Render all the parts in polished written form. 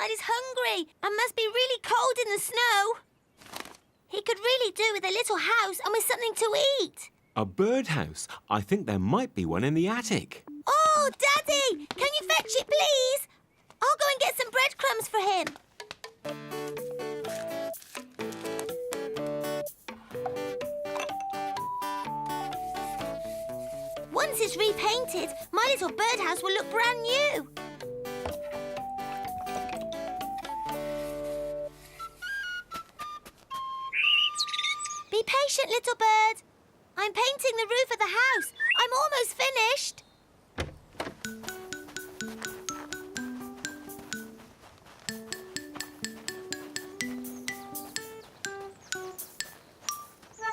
outside is hungry and must be really cold in the snow. He could really do with a little house and with something to eat. A birdhouse? I think there might be one in the attic. Oh, Daddy! Can you fetch it, please? I'll go and get some breadcrumbs for him. Once it's repainted, my little birdhouse will look brand new. Be patient, little bird. I'm painting the roof of the house. I'm almost finished.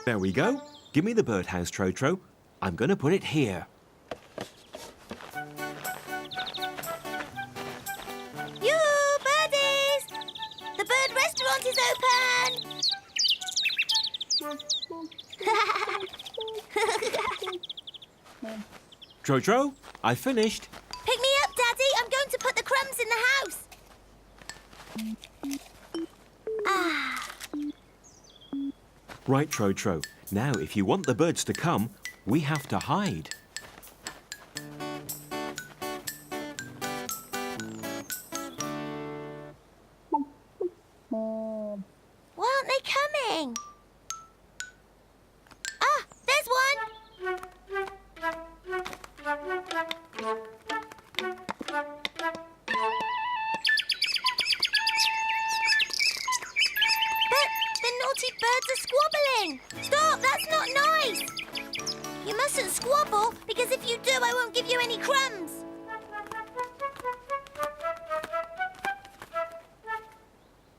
There we go. Give me the birdhouse, Trotro. I'm going to put it here. Yoo-hoo, birdies! The bird restaurant is open! Trotro, I finished. Pick me up, Daddy. I'm going to put the crumbs in the house. Ah. Right, Trotro. Now, if you want the birds to come, we have to hide. Why aren't they coming? Ah, there's one. But the naughty birds are squabbling. Stop, that's not nice. You mustn't squabble, because if you do, I won't give you any crumbs.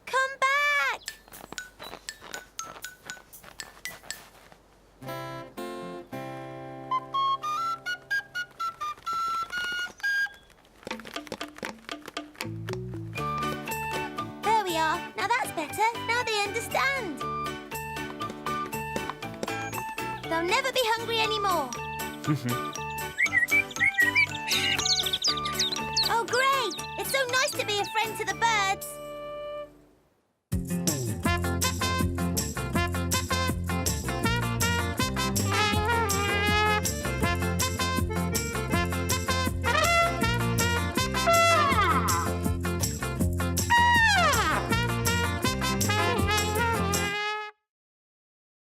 Come back. There we are. Now that's better. Now they understand. They'll never be hungry anymore. Oh, great! It's so nice to be a friend to the birds.